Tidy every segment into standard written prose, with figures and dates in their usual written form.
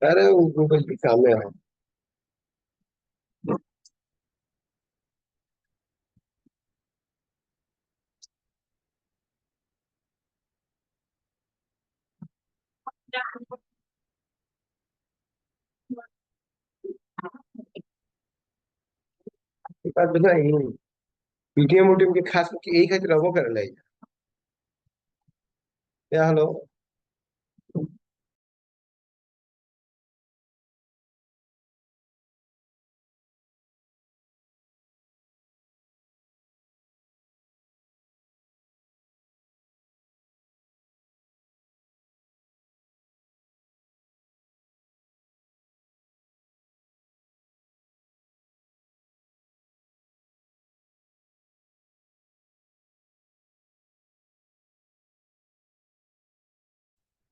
अरे उनको कुछ भी काम में है। एक बात बताइए, पीटीएम उटीएम के खास करके यही खातिर रहो कर ले या hello.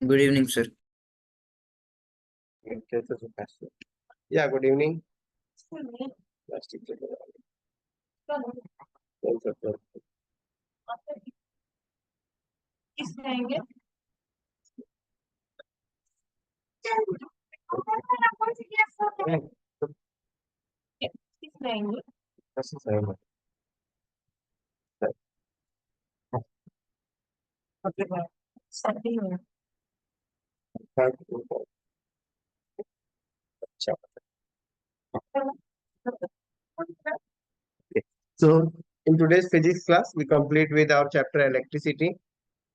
Good evening, sir. Yeah, good evening. Plastic So, in today's physics class, we complete with our chapter electricity.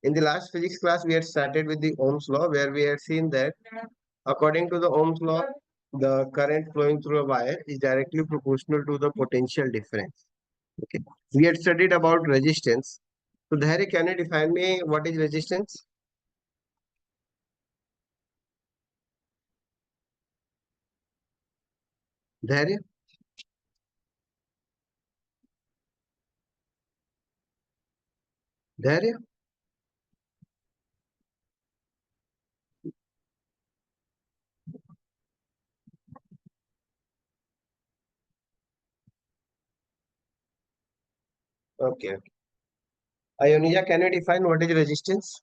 In the last physics class, we had started with the Ohm's law, where we had seen that according to the Ohm's law, the current flowing through a wire is directly proportional to the potential difference. Okay. We had studied about resistance. So, Dhari, can you define me what is resistance? Dhari? Dhari? Okay. Ionija, can you define what is resistance?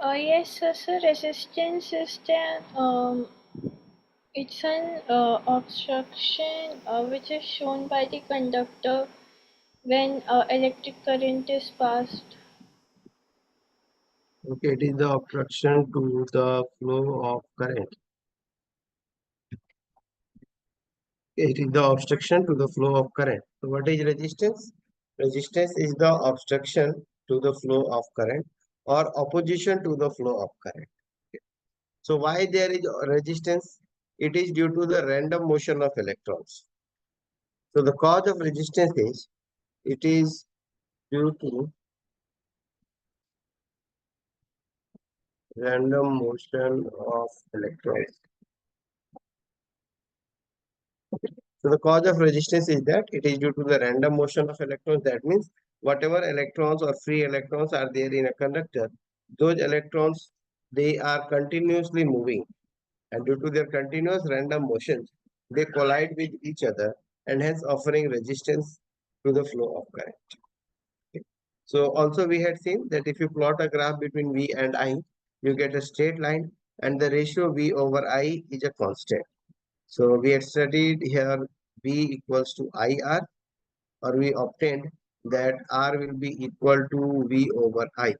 Yes, sir. Resistance is it's an obstruction which is shown by the conductor when electric current is passed. Okay, it is the obstruction to the flow of current. It is the obstruction to the flow of current. So what is resistance? Resistance is the obstruction to the flow of current or opposition to the flow of current. So why there is resistance? It is due to the random motion of electrons. So the cause of resistance is it is due to random motion of electrons. So the cause of resistance is that it is due to the random motion of electrons. That means whatever electrons or free electrons are there in a conductor, those electrons, they are continuously moving, and due to their continuous random motions, they collide with each other and hence offering resistance to the flow of current. Okay. So also we had seen that if you plot a graph between V and I, you get a straight line and the ratio V over I is a constant. So we had studied here V equals to IR, or we obtained that R will be equal to V over I.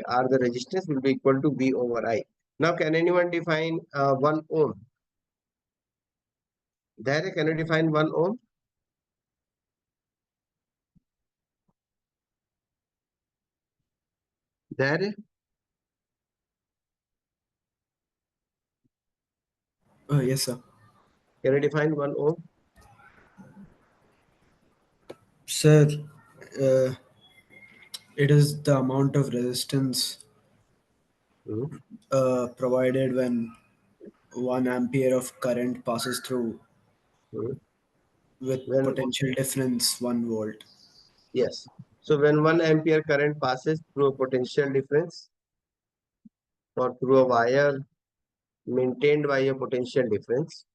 R, the resistance, will be equal to V over I. Now can anyone define 1 ohm? There, can you define 1 ohm? There, Yes, sir. can you define 1 ohm? Sir, uh, it is the amount of resistance Mhm. provided when 1 ampere of current passes through Mhm. with When, potential difference 1 volt. yes. So when 1 ampere current passes through a potential difference or through a wire maintained by a potential difference,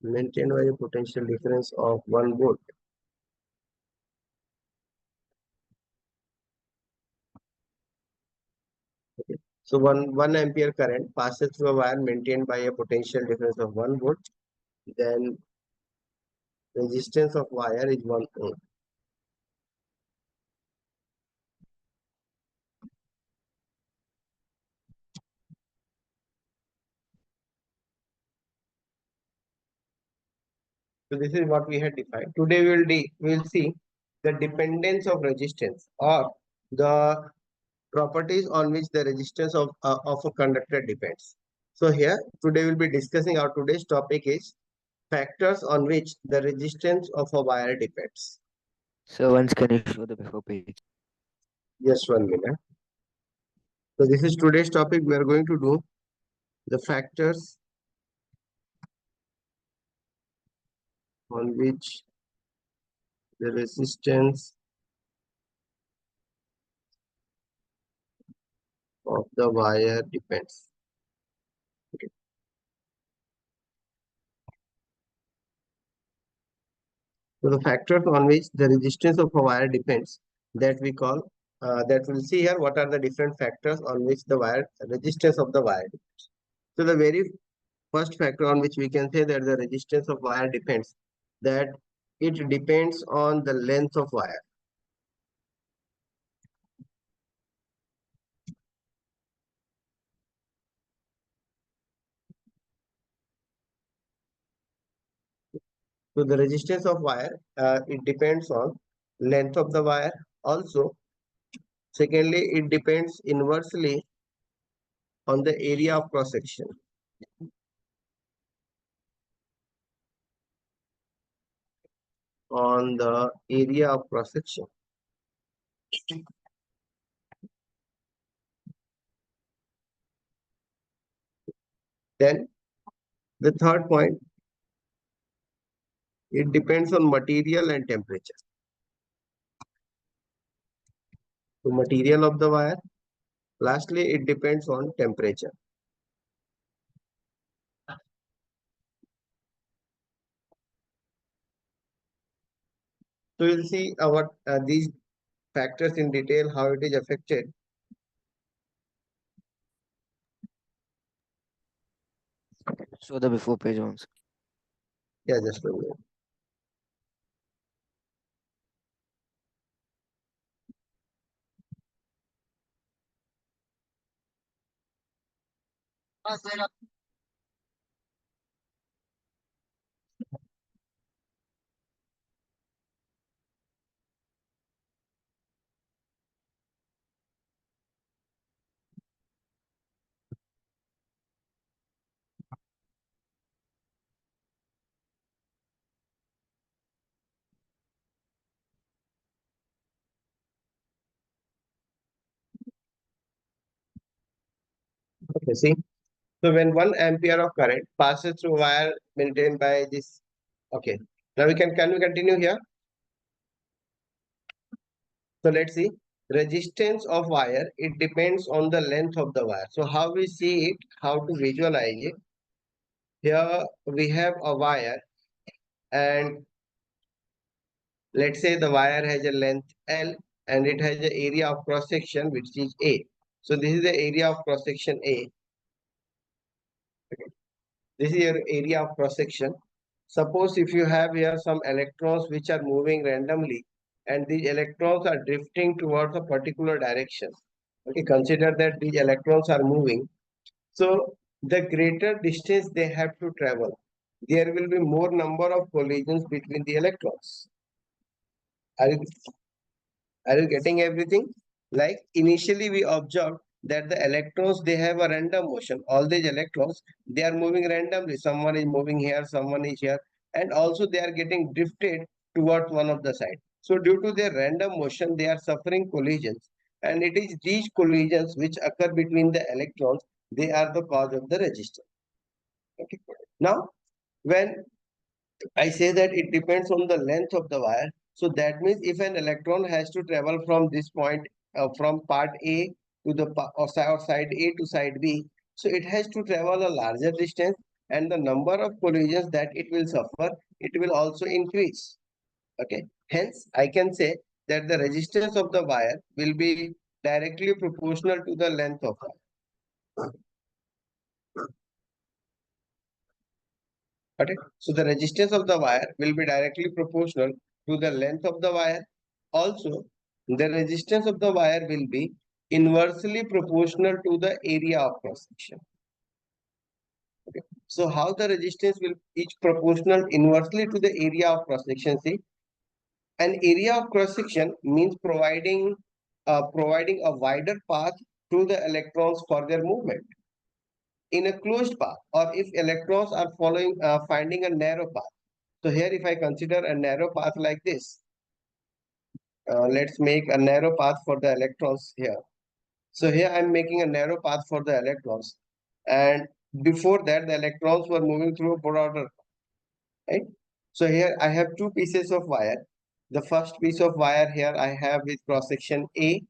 maintained by a potential difference of 1 volt. Okay. So 1 ampere current passes through a wire maintained by a potential difference of 1 volt. Then resistance of wire is 1 ohm. So this is what we had defined. Today we will see the dependence of resistance or the properties on which the resistance of a conductor depends. So here today we'll be discussing our today's topic is factors on which the resistance of a wire depends. So once can you show the before page? Just 1 minute. So this is today's topic. We are going to do the factors on which the resistance of the wire depends. Okay. So the factors on which the resistance of a wire depends that we call that we'll see here what are the different factors on which the wire resistance of the wire depends. So the very first factor on which we can say that the resistance of wire depends that it depends on the length of wire. So the resistance of wire it depends on length of the wire. Also, secondly, it depends inversely on the area of cross section. On the area of cross section. Then the third point, it depends on material and temperature. The material of the wire. Lastly, it depends on temperature. So we'll see what these factors in detail, how it is affected. Show the before page once. Yeah, just a minute. Okay, see. So when 1 ampere of current passes through wire maintained by this. Okay. Now can we continue here? So let's see. Resistance of wire, it depends on the length of the wire. So how we see it, how to visualize it. Here we have a wire and let's say the wire has a length L and it has an area of cross section which is A. So this is the area of cross section A. Okay. This is your area of cross section. Suppose if you have here some electrons which are moving randomly and these electrons are drifting towards a particular direction. Okay, consider that these electrons are moving. So the greater distance they have to travel, there will be more number of collisions between the electrons. Are you, are you getting everything? Like initially we observed that the electrons they have a random motion. All these electrons they are moving randomly. Someone is moving here, someone is here, and also they are getting drifted towards one of the side. So due to their random motion, they are suffering collisions, and it is these collisions which occur between the electrons. They are the cause of the resistance. Okay. Now, when I say that it depends on the length of the wire. So that means if an electron has to travel from this point, from part A to the or side A to side B, so it has to travel a larger distance. and the number of collisions that it will suffer, it will also increase. Okay, hence I can say that the resistance of the wire will be directly proportional to the length of wire. Okay, so the resistance of the wire will be directly proportional to the length of the wire. Also, the resistance of the wire will be inversely proportional to the area of cross section. Okay, so how the resistance will each proportional inversely to the area of cross section? See, an area of cross section means providing a wider path to the electrons for their movement in a closed path, or if electrons are finding a narrow path. So here if I consider a narrow path like this, let's make a narrow path for the electrons here. So here I'm making a narrow path for the electrons, and before that the electrons were moving through a broader, right? So here I have two pieces of wire. The first piece of wire here I have with cross section A,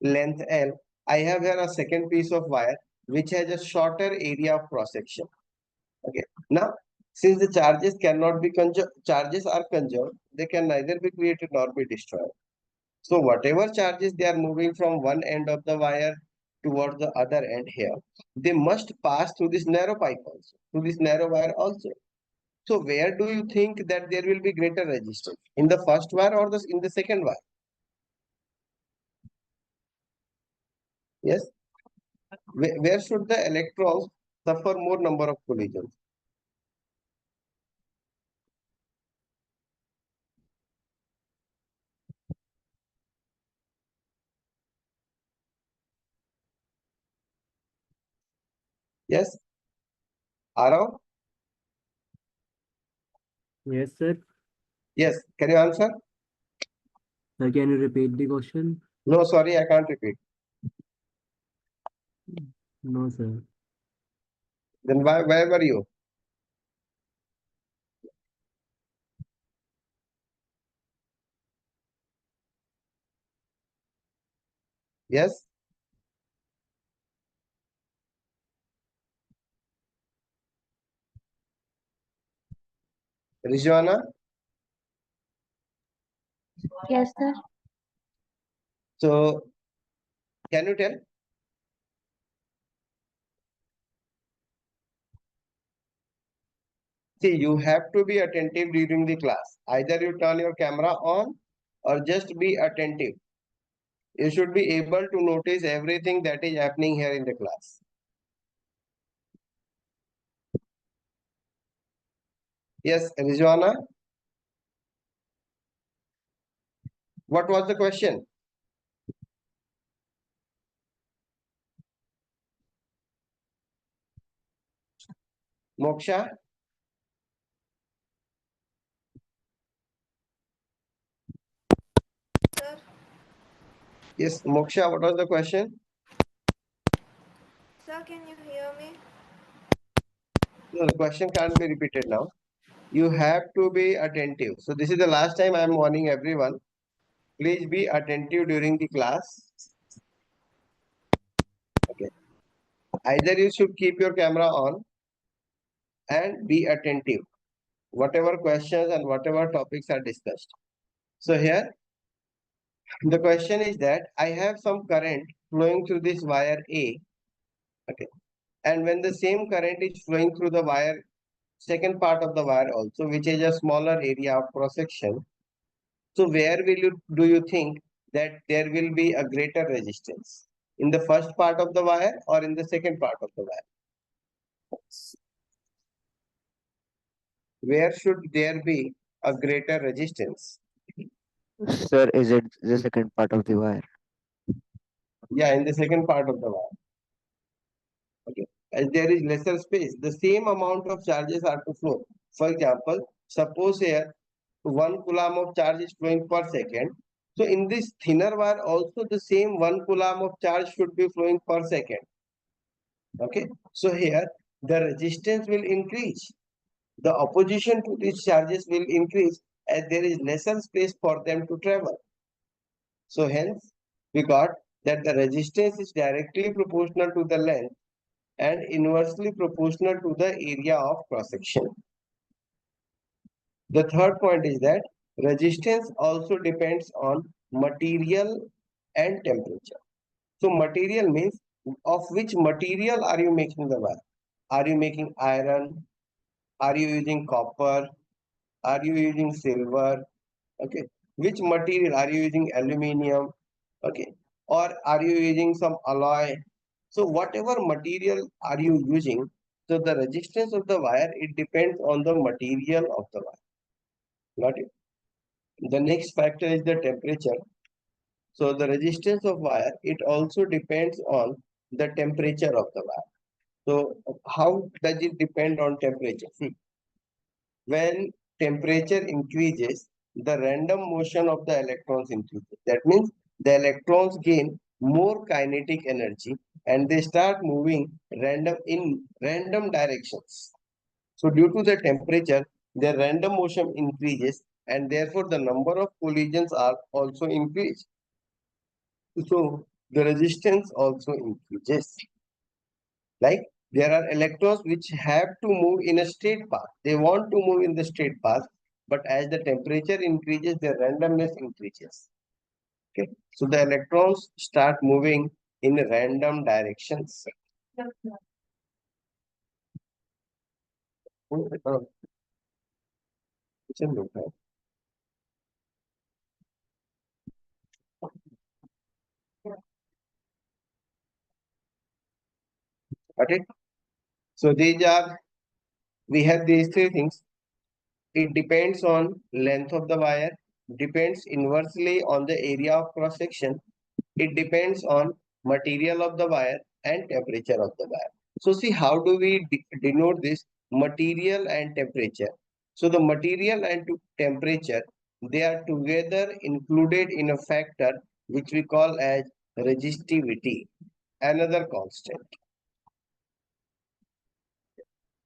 length L. I have here a second piece of wire which has a shorter area of cross section. Okay. Now, since the charges are conserved, they can neither be created nor be destroyed. So whatever charges they are moving from one end of the wire towards the other end here, they must pass through this narrow pipe also, through this narrow wire also. So where do you think that there will be greater resistance? In the first wire or in the second wire? Yes. Where should the electrons suffer more number of collisions? Yes. Arav? Yes, sir. Yes. Can you answer? Sir, can you repeat the question? No, sorry, I can't repeat. No, sir. Then where were you? Yes. Rijwana? Yes, sir. So can you tell? See, you have to be attentive during the class. Either you turn your camera on or just be attentive. You should be able to notice everything that is happening here in the class. Yes, Rijwana? What was the question? Moksha? Sir. Yes, Moksha, what was the question? Sir, can you hear me? No, the question can't be repeated now. You have to be attentive. So this is the last time I am warning everyone. Please be attentive during the class. Okay. Either you should keep your camera on and be attentive, whatever questions and whatever topics are discussed. So here, the question is that I have some current flowing through this wire A. Okay. And when the same current is flowing through the wire, second part of the wire also, which is a smaller area of cross section. So where do you think that there will be a greater resistance? In the first part of the wire or in the second part of the wire? Where should there be a greater resistance? Sir, is it the second part of the wire? Yeah, in the second part of the wire. Okay. As there is lesser space, the same amount of charges are to flow. For example, suppose here 1 coulomb of charge is flowing per second. So in this thinner wire also the same 1 coulomb of charge should be flowing per second. Okay. So here the resistance will increase. The opposition to these charges will increase as there is lesser space for them to travel. So hence we got that the resistance is directly proportional to the length, and inversely proportional to the area of cross section. The third point is that resistance also depends on material and temperature. So material means of which material are you making the wire? Are you making iron? Are you using copper? Are you using silver? Okay. Which material are you using? Aluminium? Okay. Or are you using some alloy? So whatever material are you using, so the resistance of the wire, it depends on the material of the wire. Got it? The next factor is the temperature. So the resistance of wire, it also depends on the temperature of the wire. So how does it depend on temperature? See, when temperature increases, the random motion of the electrons increases. That means the electrons gain more kinetic energy and they start moving in random directions. So due to the temperature, their random motion increases and therefore the number of collisions are also increased. So the resistance also increases. Like there are electrons which have to move in a straight path. They want to move in the straight path, but as the temperature increases, the randomness increases. Okay, so the electrons start moving in random directions. Got it? So we have these three things. It depends on length of the wire, depends inversely on the area of cross section. It depends on material of the wire and temperature of the wire. So see, how do we denote this material and temperature? So the material and temperature, they are together included in a factor which we call as resistivity, another constant.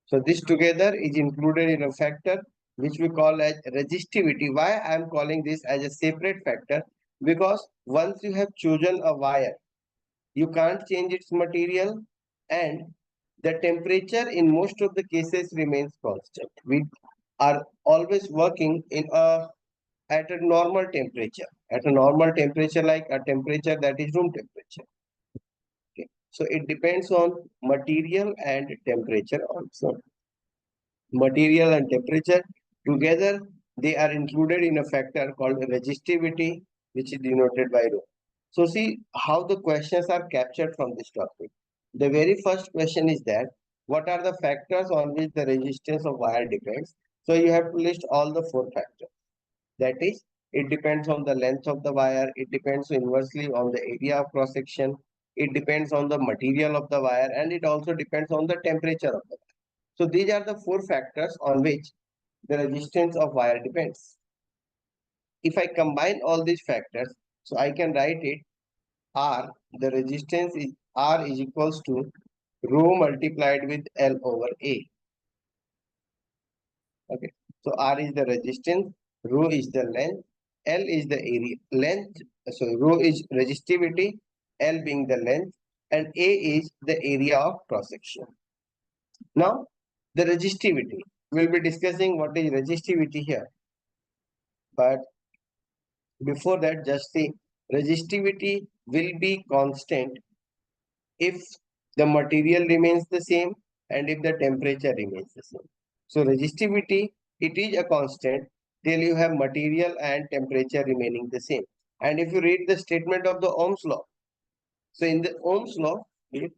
So this together is included in a factor which we call as resistivity. Why I am calling this as a separate factor? Because once you have chosen a wire, you can't change its material and the temperature in most of the cases remains constant. We are always working at a normal temperature, like a temperature that is room temperature. Okay. So it depends on material and temperature also. Material and temperature together, they are included in a factor called resistivity, which is denoted by rho. So see how the questions are captured from this topic. The very first question is that what are the factors on which the resistance of wire depends? So you have to list all the four factors. That is, it depends on the length of the wire, it depends inversely on the area of cross section, it depends on the material of the wire, and it also depends on the temperature of the wire. So these are the four factors on which the resistance of wire depends. If I combine all these factors, so I can write it R, the resistance is R is equals to rho multiplied with L over A. Okay, so R is the resistance, rho is the length, L is the area, rho is resistivity, L being the length, and A is the area of cross section. Now, the resistivity. We'll be discussing what is resistivity here. But before that, just see, resistivity will be constant if the material remains the same and if the temperature remains the same. So resistivity, it is a constant till you have material and temperature remaining the same. And if you read the statement of the Ohm's law, so in the Ohm's law, okay.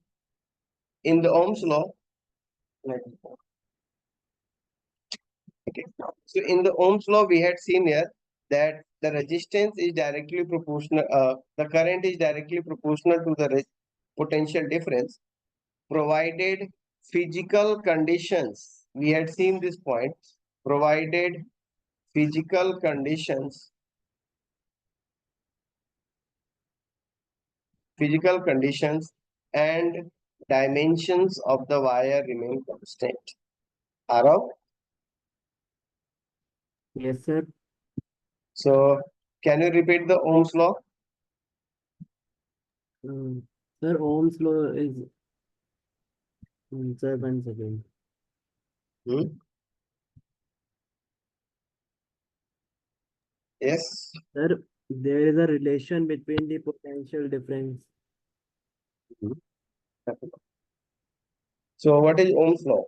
So in the Ohm's law, we had seen here that the resistance is directly proportional, the current is directly proportional to the potential difference, provided physical conditions. We had seen this point, provided physical conditions and dimensions of the wire remain constant. Arav? Yes, sir. So can you repeat the Ohm's law? Sir, Ohm's law is Sir, 1 second. Hmm? Yes. Sir, there is a relation between the potential difference. So what is Ohm's law?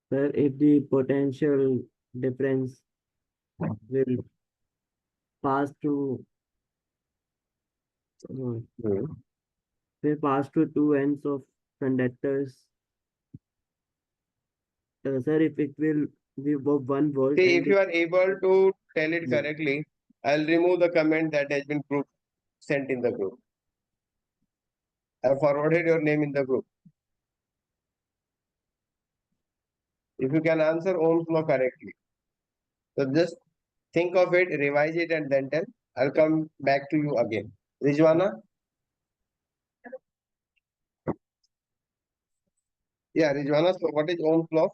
Sir, if the potential difference will pass through, uh, Hmm. will pass through two ends of conductors. Sir, if it will be of 1 volt See, and if you are able to tell it Yeah. correctly, I'll remove the comment that has been sent in the group. I have forwarded your name in the group. If you can answer Ohm's law correctly. So just think of it, revise it, and then tell. I'll come back to you again. Rijwana? Yeah, Rijwana, so what is Ohm's law?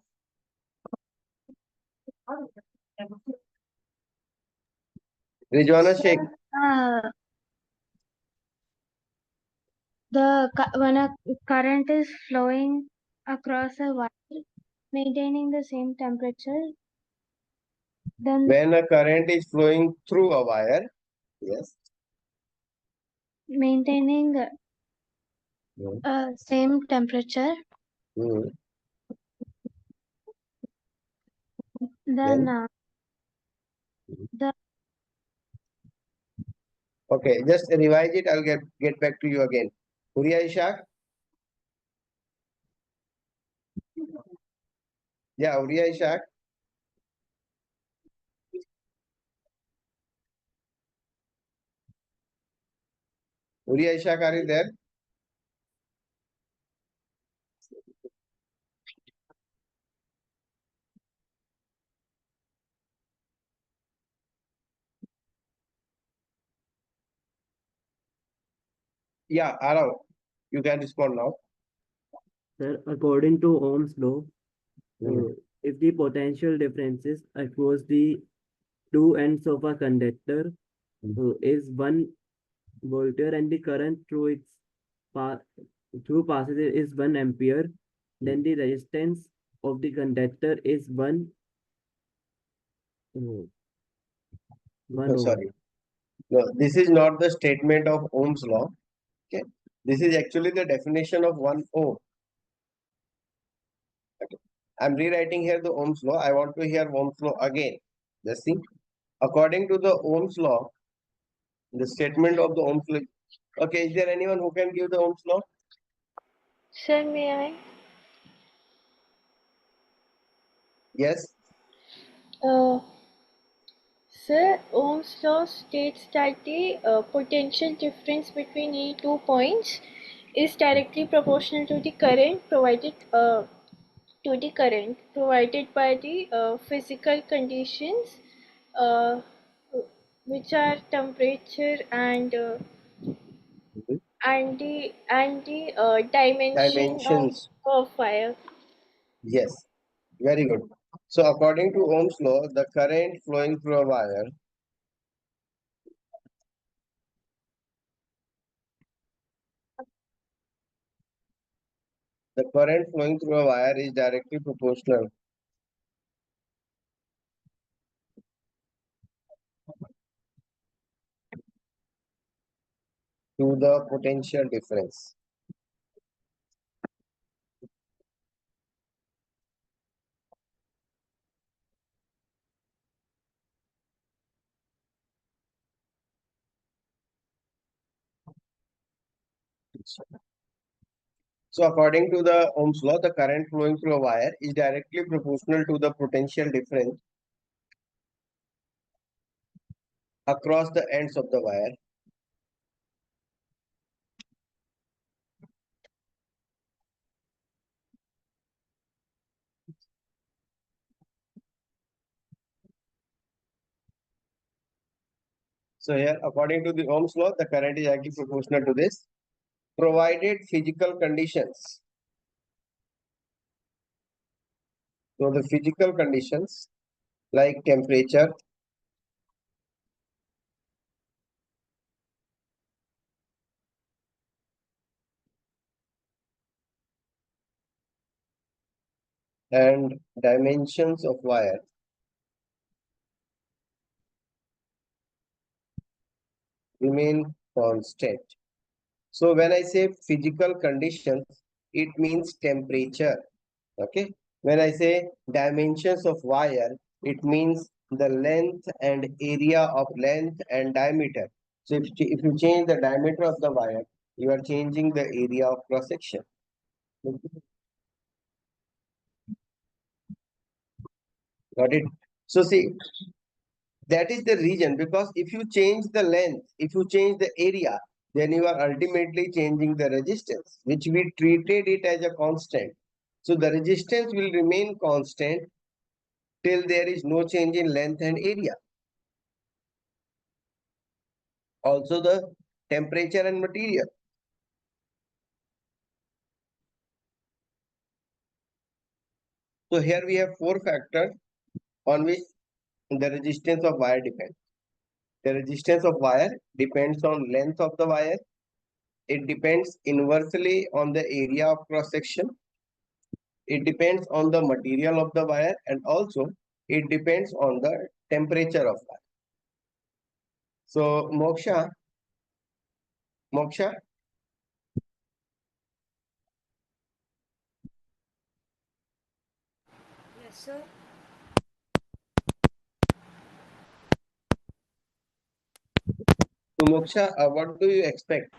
Rijwana Sheikh. Uh, when a current is flowing across a wire, maintaining the same temperature, then When a current is flowing through a wire, yes. maintaining same temperature, Hmm. then Then, the okay, just revise it. I'll get back to you again. Uriya Ishaq? Yeah, Uriya Ishaq. Uriya Ishaq, are you there? Yeah, Arav, you can respond now. Sir, according to Ohm's law, Hmm. if the potential differences across the two ends of a conductor is 1 voltaire and the current through its pa through passes is 1 ampere, then the resistance of the conductor is 1 Oh, ohm. sorry. No, this is not the statement of Ohm's law. Okay. This is actually the definition of 1 ohm. Okay. I'm rewriting here the Ohm's law. I want to hear Ohm's law again. Just see. According to the Ohm's law, the statement of the Ohm's law. Okay, is there anyone who can give the Ohm's law? Sir, may I? Yes. Uh, Sir, Ohm's law states that the potential difference between any 2 points is directly proportional to the current provided by the physical conditions, uh, which are temperature Mhm. and the dimension Dimensions. of fire. Yes. Very good. So according to Ohm's law, the current flowing through a wire is directly proportional to the potential difference. So according to the Ohm's law, the current flowing through a wire is directly proportional to the potential difference across the ends of the wire. So here, according to the Ohm's law, the current is actually proportional to this, provided physical conditions So the physical conditions like temperature, and dimensions of wire remain constant. So when I say physical conditions, it means temperature. Okay. When I say dimensions of wire, it means the length and area of length and diameter. So if you change the diameter of the wire, you are changing the area of cross section. Got it? So see, that is the reason, because if you change the length, if you change the area, then you are ultimately changing the resistance, which we treated it as a constant. So the resistance will remain constant till there is no change in length and area. Also the temperature and material. So here we have four factors on which the resistance of wire depends. The resistance of wire depends on length of the wire. It depends inversely on the area of cross section. It depends on the material of the wire, and also it depends on the temperature of wire. So Moksha, Yes, sir. What do you expect?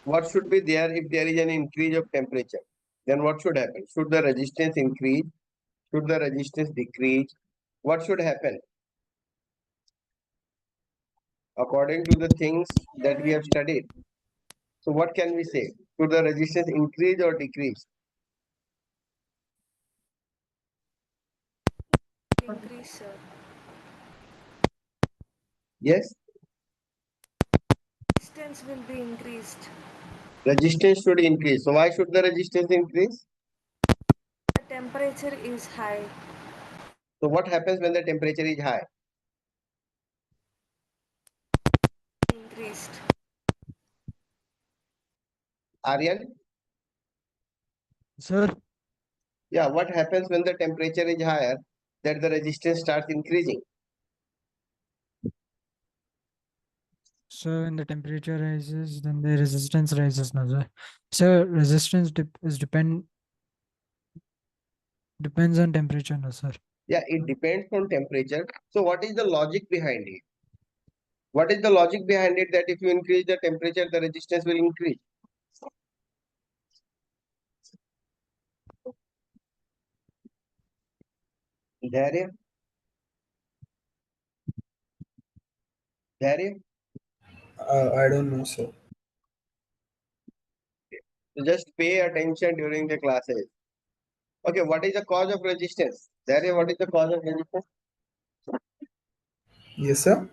What should be there if there is an increase of temperature? Then what should happen? Should the resistance increase? Should the resistance decrease? What should happen? According to the things that we have studied. So what can we say? Should the resistance increase or decrease? Increase, sir. Yes, Distance will be increased. resistance should increase. So why should the resistance increase? The temperature is high. So what happens when the temperature is high? Increased. Aryan? Sir, Yeah, what happens when the temperature is higher, that the resistance starts increasing? so when the temperature rises, then the resistance rises, no, sir. So resistance depends on temperature, no, sir. Yeah, it depends on temperature. So what is the logic behind it? What is the logic behind it that if you increase the temperature, the resistance will increase? Dharya? Dharya? I don't know, sir. So just pay attention during the classes. Okay, what is the cause of resistance? Dharya, what is the cause of resistance? Yes, sir.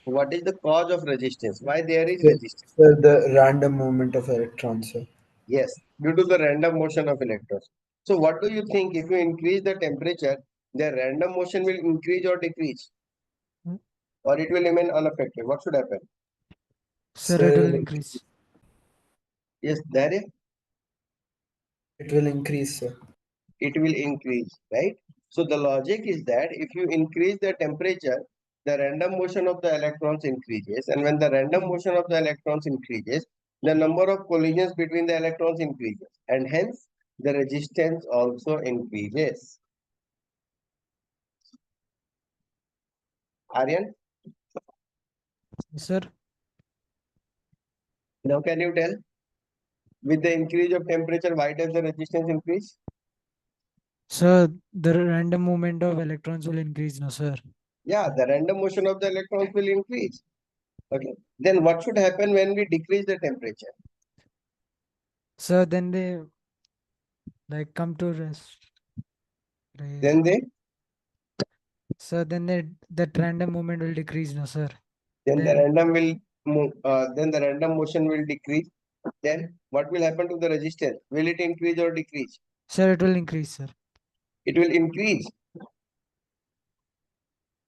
What is the cause of resistance? Why there is Sir, resistance? sir, the random movement of electrons, sir. Yes, due to the random motion of electrons. So what do you think if you increase the temperature, the random motion will increase or decrease? Hmm. Or it will remain unaffected? What should happen? Sir, Sir, it will increase. Yes, Dharya? it will increase, sir. It will increase, right? So the logic is that if you increase the temperature, the random motion of the electrons increases, and when the random motion of the electrons increases, the number of collisions between the electrons increases, and hence the resistance also increases. Aryan, Sir, now can you tell, with the increase of temperature, why does the resistance increase? so the random movement of electrons will increase, no, sir. Yeah, the random motion of the electrons will increase. Okay, then what should happen when we decrease the temperature? So then they like come to rest. Right. Then they So then that random movement will decrease, no, sir. then the Then random will move, then the random motion will decrease. Then what will happen to the resistance? Will it increase or decrease? sir, it will increase, sir. It will increase.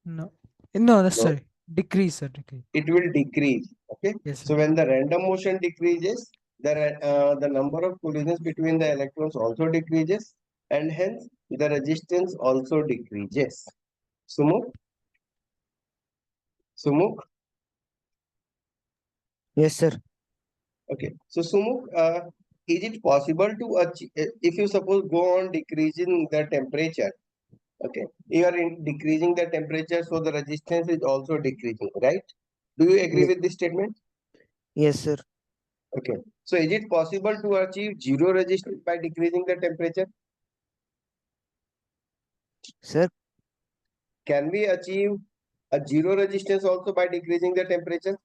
No. No, that's sorry. Decrease, sir. Decrease. It will decrease. Okay. Yes, sir. So when the random motion decreases, the number of collisions between the electrons also decreases, and hence the resistance also decreases. Sumuk? Sumuk? Yes, sir. Okay. So Sumuk, is it possible to achieve, if you suppose go on decreasing the temperature, okay, you are decreasing the temperature, so the resistance is also decreasing, right? Do you agree Ye- with this statement? Yes, sir. Okay. So is it possible to achieve zero resistance by decreasing the temperature? Sir, Can we achieve a zero resistance also by decreasing the temperature?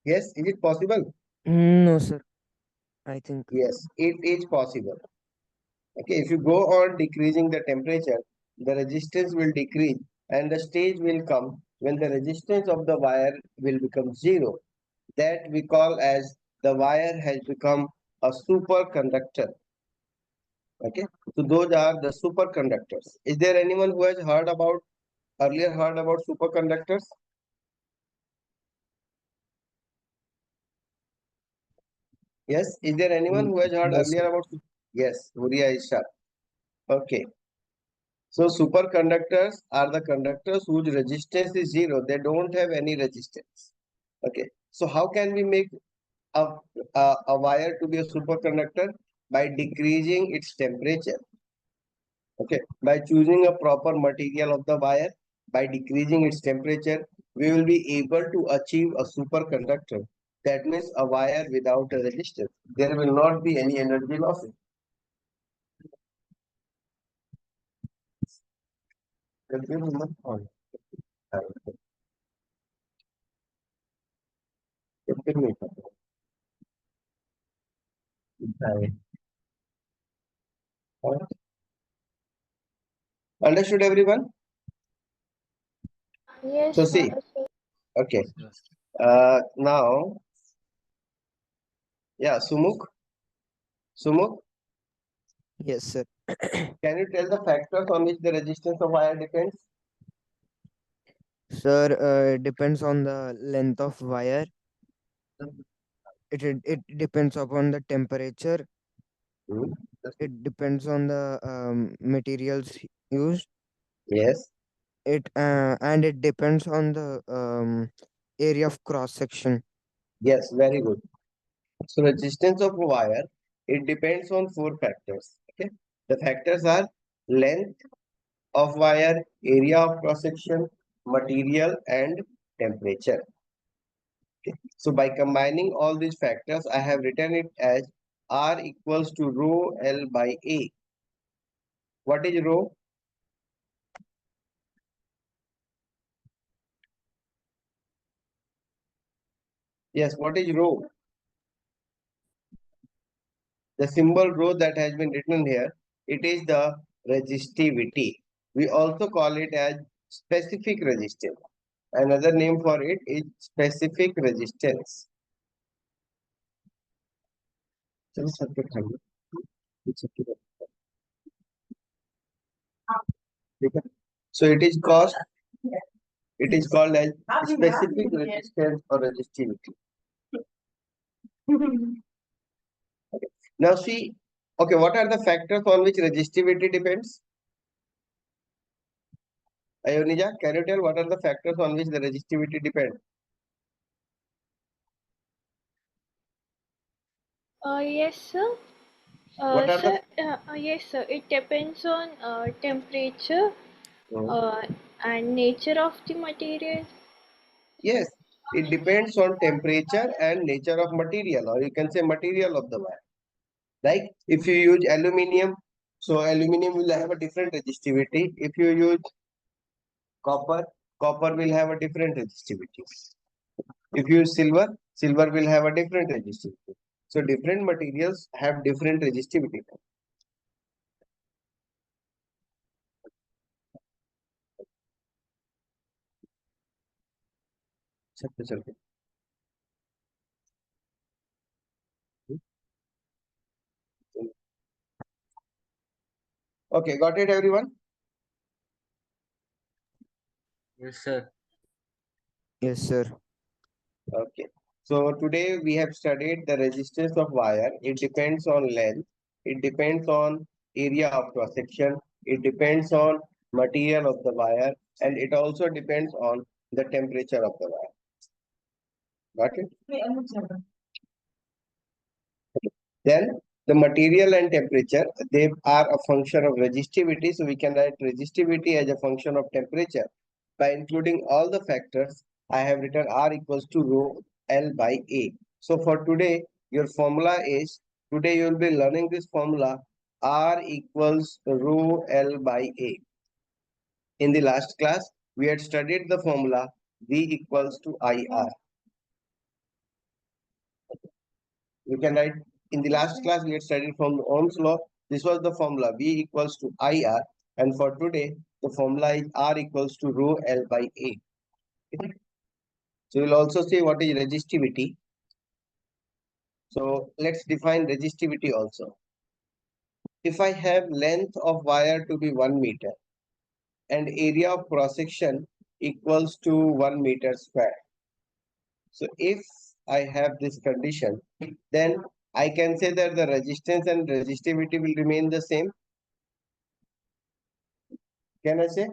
Yes, is it possible? no, sir. I think. Yes, it is possible. Okay, if you go on decreasing the temperature, the resistance will decrease and the stage will come when the resistance of the wire will become zero. That we call as the wire has become a superconductor. Okay, so those are the superconductors. Is there anyone who has earlier heard about superconductors? Yes, is there anyone who has heard No, earlier sir. about? Yes, Huria is sharp. Okay, so superconductors are the conductors whose resistance is zero. They don't have any resistance. Okay, so how can we make a, a wire to be a superconductor? By decreasing its temperature. Okay, by choosing a proper material of the wire, by decreasing its temperature, we will be able to achieve a superconductor. That means a wire without a resistance. There will not be any energy losses. Understood, everyone? Yes, So sir. see, okay. Now, yeah, Sumuk, Yes, sir. can you tell the factors on which the resistance of wire depends? Sir, it depends on the length of wire. It depends upon the temperature. Hmm. It depends on the materials used. Yes, And it depends on the area of cross section. yes, very good. So resistance of a wire, it depends on four factors. Okay, the factors are length of wire, area of cross section, material, and temperature. Okay. So by combining all these factors, I have written it as R equals to rho L by A. What is rho? Yes, what is rho? The symbol rho that has been written here, it is the resistivity. We also call it as specific resistance. Another name for it is specific resistance. चलो सबके खाइए, कुछ सबके खाइए, ठीक है? So it is called as specific resistance or resistivity. Okay. Now see, okay, what are the factors on which resistivity depends? Ayonija, can you tell what are the factors on which the resistivity depends? Yes, sir. What are the Yes, sir. It depends on temperature Hmm. and nature of the material. Yes, it depends on temperature and nature of material, or you can say material of the wire. Like if you use aluminium, so aluminium will have a different resistivity. If you use copper, copper will have a different resistivity. If you use silver, silver will have a different resistivity. So different materials have different resistivity. चलते चलते Okay, got it, everyone? Yes, sir. Yes, sir. Okay. So today we have studied the resistance of wire. It depends on length. It depends on area of cross section. It depends on material of the wire, and it also depends on the temperature of the wire. Got it? Then the material and temperature, they are a function of resistivity. So we can write resistivity as a function of temperature. By including all the factors, I have written R equals to rho L by A. So for today, your formula is, today you will be learning this formula, R equals rho L by A. In the last class, we had studied the formula V equals to IR. You can write, in the last class we had studied from the Ohm's law. This was the formula V equals to IR, and for today the formula is R equals to rho L by A. Okay. So we'll also see what is resistivity. So let's define resistivity also. If I have length of wire to be 1 meter and area of cross section equals to 1 meter square. So if I have this condition, then I can say that the resistance and resistivity will remain the same. Can I say?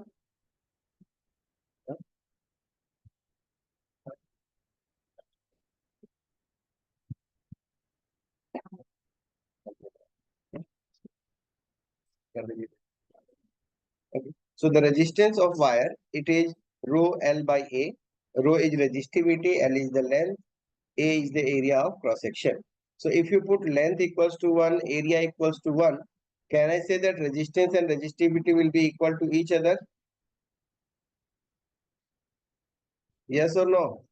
Okay. So the resistance of wire, it is rho L by A. Rho is resistivity, L is the length, A is the area of cross section. So if you put length equals to 1, area equals to 1, can I say that resistance and resistivity will be equal to each other? Yes or no?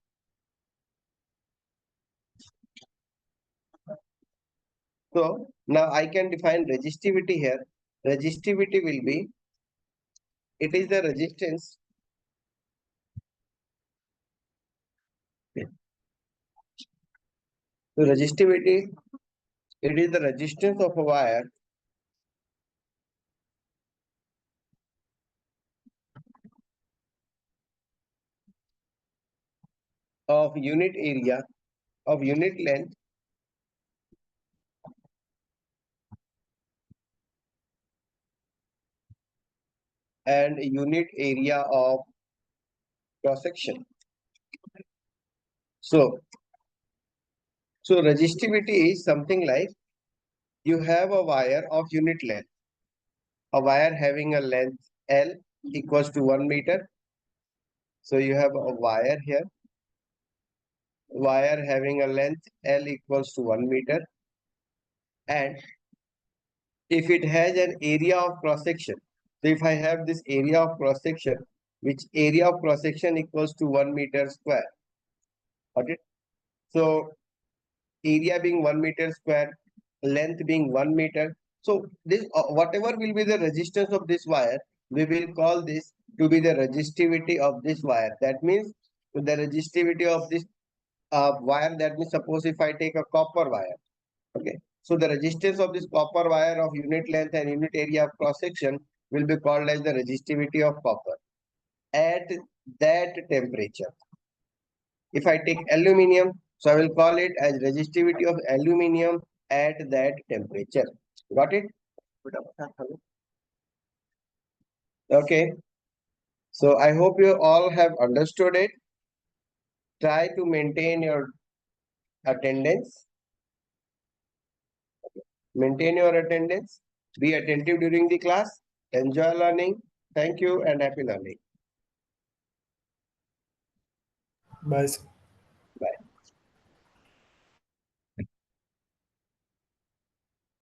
So now I can define resistivity here. Resistivity will be, it is the resistance. So resistivity, it is the resistance of a wire of unit area, of unit length, and unit area of cross section. So resistivity is something like, you have a wire of unit length, a wire having a length L equals to 1 meter. So you have a wire here, wire having a length L equals to 1 meter, and if it has an area of cross section, so if I have this area of cross section, which area of cross section equals to 1 meter square. Okay. So area being 1 meter square, length being 1 meter. So this whatever will be the resistance of this wire, we will call this to be the resistivity of this wire. That means the resistivity of this wire, that means suppose if I take a copper wire. Okay. So the resistance of this copper wire of unit length and unit area of cross section will be called as the resistivity of copper at that temperature. If I take aluminium, so I will call it as resistivity of aluminium at that temperature. Got it? Okay. So I hope you all have understood it. Try to maintain your attendance. Maintain your attendance. Be attentive during the class. Enjoy learning. Thank you and happy learning. Bye.